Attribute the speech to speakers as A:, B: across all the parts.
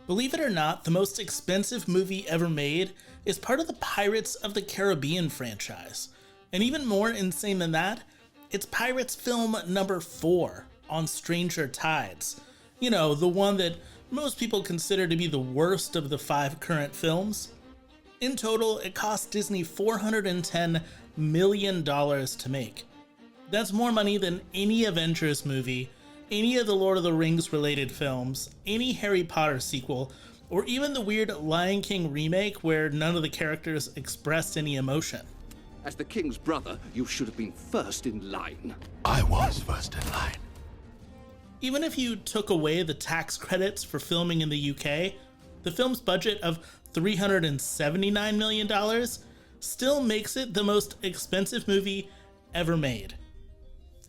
A: Believe it or not, the most expensive movie ever made is part of the Pirates of the Caribbean franchise. And even more insane than that, it's Pirates film number 4, On Stranger Tides. You know, the one that most people consider to be the worst of the 5 current films. In total, it cost Disney $410 million to make. That's more money than any Avengers movie, any of the Lord of the Rings related films, any Harry Potter sequel, or even the weird Lion King remake where none of the characters expressed any emotion.
B: As the king's brother, you should have been first in line.
C: I was first in line.
A: Even if you took away the tax credits for filming in the UK, the film's budget of $379 million still makes it the most expensive movie ever made.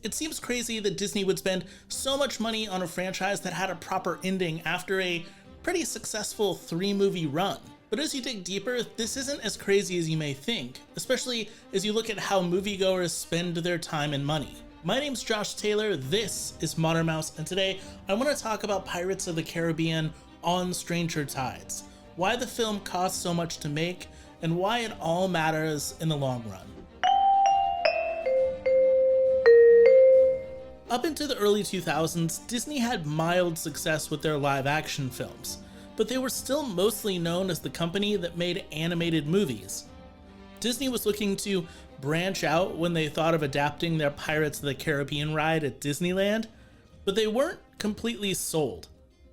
A: It seems crazy that Disney would spend so much money on a franchise that had a proper ending after a pretty successful 3-movie run. But as you dig deeper, this isn't as crazy as you may think, especially as you look at how moviegoers spend their time and money. My name's Josh Taylor, this is Modern Mouse, and today I want to talk about Pirates of the Caribbean On Stranger Tides, why the film cost so much to make, and why it all matters in the long run. Up into the early 2000s, Disney had mild success with their live-action films, but they were still mostly known as the company that made animated movies. Disney was looking to branch out when they thought of adapting their Pirates of the Caribbean ride at Disneyland, but they weren't completely sold.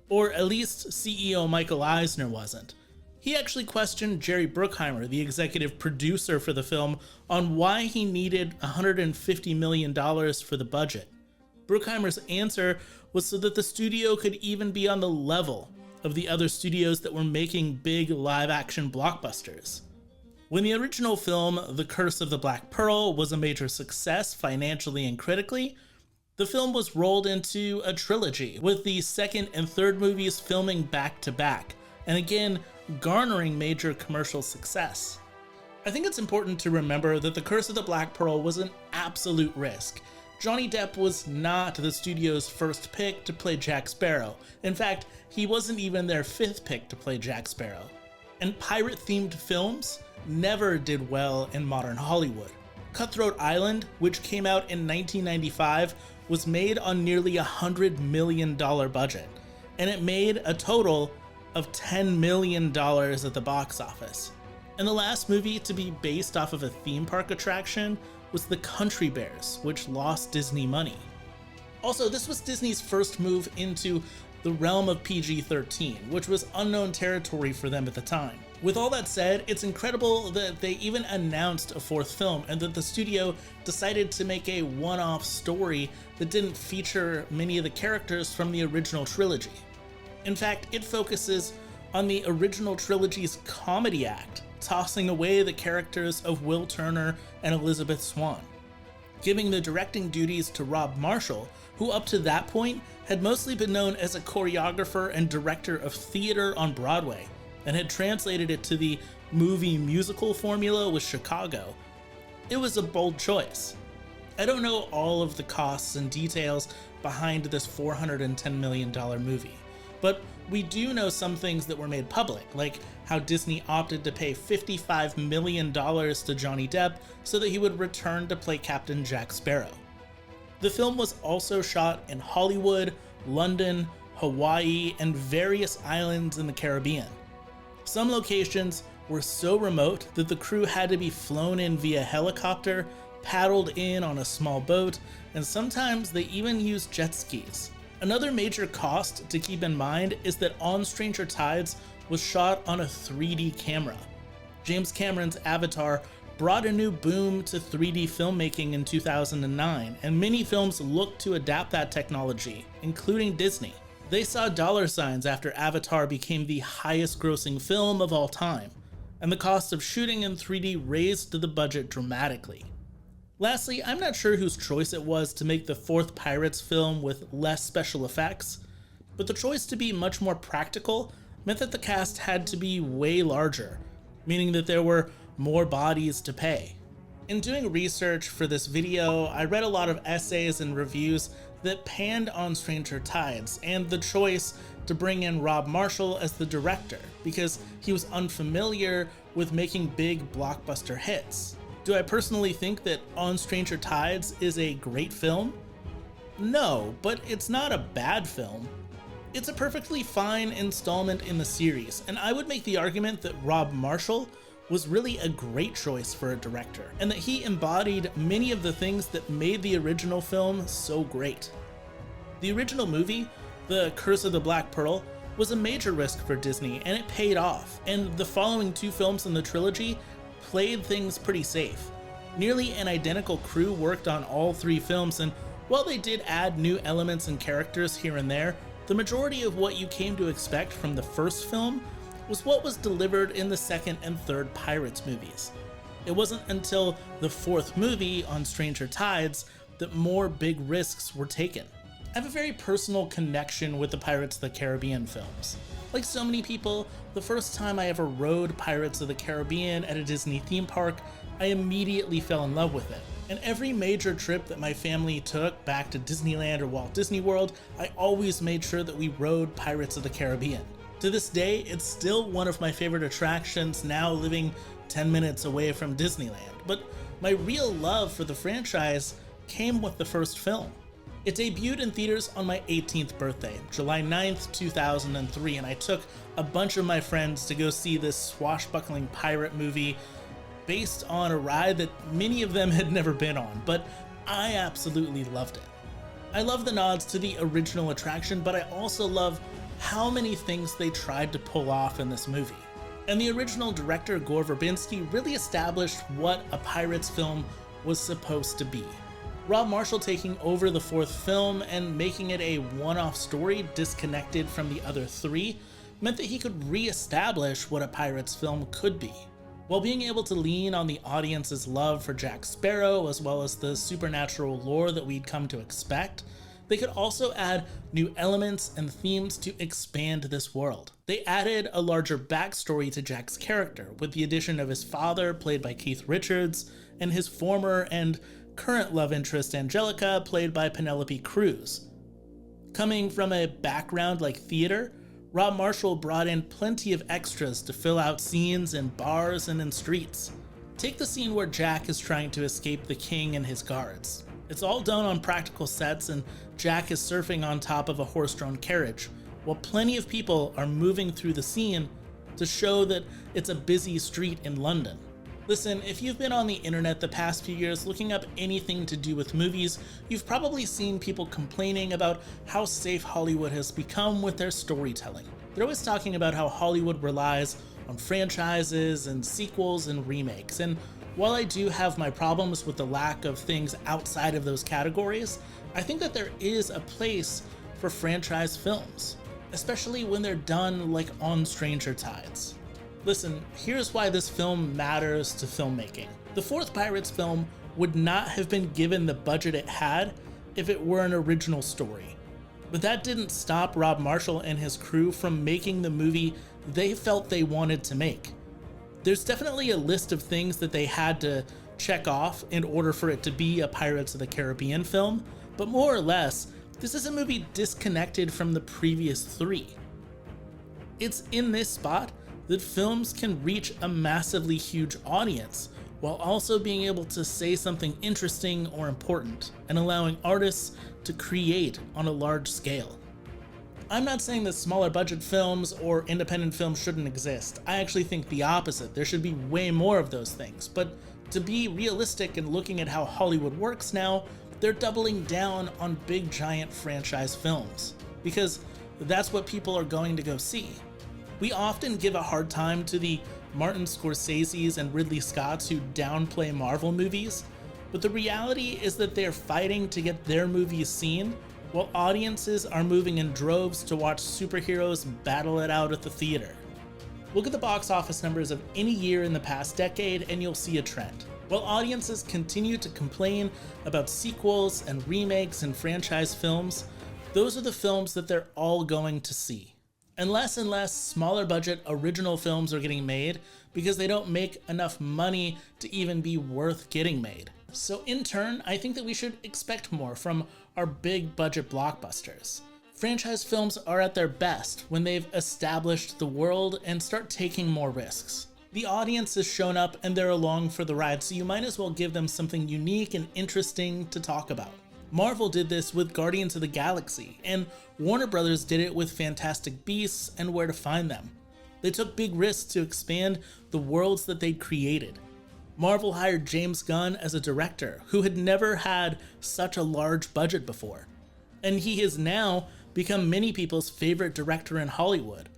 A: Or at least CEO Michael Eisner wasn't. He actually questioned Jerry Bruckheimer, the executive producer for the film, on why he needed $150 million for the budget. Bruckheimer's answer was so that the studio could even be on the level of the other studios that were making big live-action blockbusters. When the original film, The Curse of the Black Pearl, was a major success financially and critically, the film was rolled into a trilogy, with the second and third movies filming back-to-back, and again, garnering major commercial success. I think it's important to remember that The Curse of the Black Pearl was an absolute risk. Johnny Depp was not the studio's first pick to play Jack Sparrow. In fact, he wasn't even their 5th pick to play Jack Sparrow. And pirate-themed films never did well in modern Hollywood. Cutthroat Island, which came out in 1995, was made on nearly $100 million budget, and it made a total of $10 million at the box office. And the last movie to be based off of a theme park attraction was The Country Bears, which lost Disney money. Also, this was Disney's first move into the realm of PG-13, which was unknown territory for them at the time. With all that said, it's incredible that they even announced a 4th film and that the studio decided to make a one-off story that didn't feature many of the characters from the original trilogy. In fact, it focuses on the original trilogy's comedy act, tossing away the characters of Will Turner and Elizabeth Swann, giving the directing duties to Rob Marshall, who up to that point had mostly been known as a choreographer and director of theater on Broadway, and had translated it to the movie musical formula with Chicago. It was a bold choice. I don't know all of the costs and details behind this $410 million movie, but we do know some things that were made public, like how Disney opted to pay $55 million to Johnny Depp so that he would return to play Captain Jack Sparrow. The film was also shot in Hollywood, London, Hawaii, and various islands in the Caribbean. Some locations were so remote that the crew had to be flown in via helicopter, paddled in on a small boat, and sometimes they even used jet skis. Another major cost to keep in mind is that On Stranger Tides was shot on a 3D camera. James Cameron's Avatar brought a new boom to 3D filmmaking in 2009, and many films looked to adapt that technology, including Disney. They saw dollar signs after Avatar became the highest grossing film of all time, and the cost of shooting in 3D raised the budget dramatically. Lastly, I'm not sure whose choice it was to make the 4th Pirates film with less special effects, but the choice to be much more practical meant that the cast had to be way larger, meaning that there were more bodies to pay. In doing research for this video, I read a lot of essays and reviews that panned On Stranger Tides and the choice to bring in Rob Marshall as the director because he was unfamiliar with making big blockbuster hits. Do I personally think that On Stranger Tides is a great film? No, but it's not a bad film. It's a perfectly fine installment in the series, and I would make the argument that Rob Marshall was really a great choice for a director, and that he embodied many of the things that made the original film so great. The original movie, The Curse of the Black Pearl, was a major risk for Disney, and it paid off, and the following two films in the trilogy played things pretty safe. Nearly an identical crew worked on all three films, and while they did add new elements and characters here and there, the majority of what you came to expect from the first film was what was delivered in the second and third Pirates movies. It wasn't until the fourth movie, On Stranger Tides, that more big risks were taken. I have a very personal connection with the Pirates of the Caribbean films. Like so many people, the first time I ever rode Pirates of the Caribbean at a Disney theme park, I immediately fell in love with it. And every major trip that my family took back to Disneyland or Walt Disney World, I always made sure that we rode Pirates of the Caribbean. To this day, it's still one of my favorite attractions, now living 10 minutes away from Disneyland. But my real love for the franchise came with the first film. It debuted in theaters on my 18th birthday, July 9th, 2003, and I took a bunch of my friends to go see this swashbuckling pirate movie based on a ride that many of them had never been on, but I absolutely loved it. I love the nods to the original attraction, but I also love how many things they tried to pull off in this movie. And the original director, Gore Verbinski, really established what a Pirates film was supposed to be. Rob Marshall taking over the fourth film and making it a one-off story disconnected from the other three meant that he could re-establish what a Pirates film could be, while being able to lean on the audience's love for Jack Sparrow as well as the supernatural lore that we'd come to expect. They could also add new elements and themes to expand this world. They added a larger backstory to Jack's character with the addition of his father, played by Keith Richards, and his former and current love interest Angelica, played by Penelope Cruz. Coming from a background like theater, Rob Marshall brought in plenty of extras to fill out scenes in bars and in streets. Take the scene where Jack is trying to escape the king and his guards. It's all done on practical sets, and Jack is surfing on top of a horse-drawn carriage, while plenty of people are moving through the scene to show that it's a busy street in London. Listen, if you've been on the internet the past few years looking up anything to do with movies, you've probably seen people complaining about how safe Hollywood has become with their storytelling. They're always talking about how Hollywood relies on franchises and sequels and remakes, and while I do have my problems with the lack of things outside of those categories, I think that there is a place for franchise films, especially when they're done like On Stranger Tides. Listen, here's why this film matters to filmmaking. The fourth Pirates film would not have been given the budget it had if it were an original story. But that didn't stop Rob Marshall and his crew from making the movie they felt they wanted to make. There's definitely a list of things that they had to check off in order for it to be a Pirates of the Caribbean film, but more or less, this is a movie disconnected from the previous three. It's in this spot that films can reach a massively huge audience while also being able to say something interesting or important and allowing artists to create on a large scale. I'm not saying that smaller budget films or independent films shouldn't exist. I actually think the opposite. There should be way more of those things. But to be realistic and looking at how Hollywood works now, they're doubling down on big giant franchise films because that's what people are going to go see. We often give a hard time to the Martin Scorsese's and Ridley Scott's who downplay Marvel movies, but the reality is that they're fighting to get their movies seen while audiences are moving in droves to watch superheroes battle it out at the theater. Look at the box office numbers of any year in the past decade and you'll see a trend. While audiences continue to complain about sequels and remakes and franchise films, those are the films that they're all going to see. And less smaller budget original films are getting made because they don't make enough money to even be worth getting made. So in turn, I think that we should expect more from our big budget blockbusters. Franchise films are at their best when they've established the world and start taking more risks. The audience has shown up and they're along for the ride, so you might as well give them something unique and interesting to talk about. Marvel did this with Guardians of the Galaxy, and Warner Brothers did it with Fantastic Beasts and Where to Find Them. They took big risks to expand the worlds that they'd created. Marvel hired James Gunn as a director who had never had such a large budget before, and he has now become many people's favorite director in Hollywood.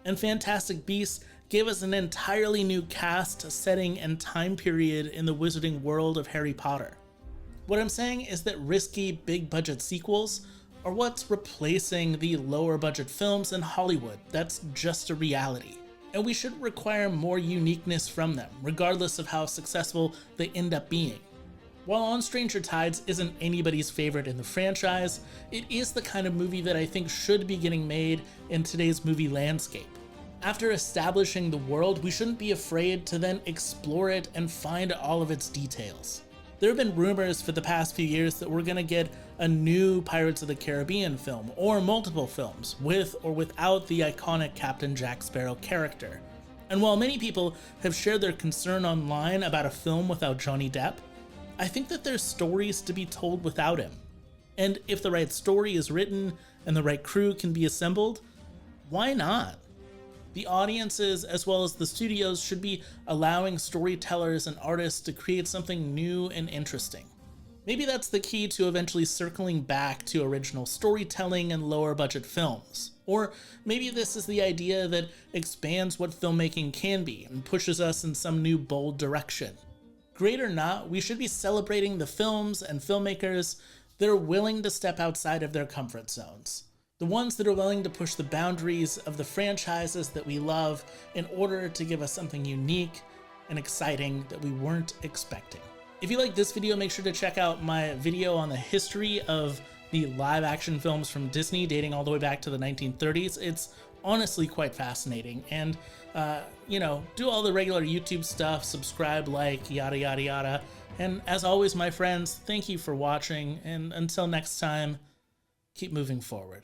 A: And Fantastic Beasts gave us an entirely new cast, setting, and time period in the wizarding world of Harry Potter. What I'm saying is that risky, big budget sequels are what's replacing the lower budget films in Hollywood. That's just a reality. And we should require more uniqueness from them, regardless of how successful they end up being. While On Stranger Tides isn't anybody's favorite in the franchise, it is the kind of movie that I think should be getting made in today's movie landscape. After establishing the world, we shouldn't be afraid to then explore it and find all of its details. There have been rumors for the past few years that we're gonna get a new Pirates of the Caribbean film, or multiple films, with or without the iconic Captain Jack Sparrow character. And while many people have shared their concern online about a film without Johnny Depp, I think that there's stories to be told without him. And if the right story is written and the right crew can be assembled, why not? The audiences as well as the studios should be allowing storytellers and artists to create something new and interesting. Maybe that's the key to eventually circling back to original storytelling and lower budget films. Or maybe this is the idea that expands what filmmaking can be and pushes us in some new bold direction. Great or not, we should be celebrating the films and filmmakers that are willing to step outside of their comfort zones. The ones that are willing to push the boundaries of the franchises that we love in order to give us something unique and exciting that we weren't expecting. If you like this video, make sure to check out my video on the history of the live action films from Disney dating all the way back to the 1930s. It's honestly quite fascinating. And, do all the regular YouTube stuff, subscribe, like, yada, yada, yada. And as always, my friends, thank you for watching. And until next time, keep moving forward.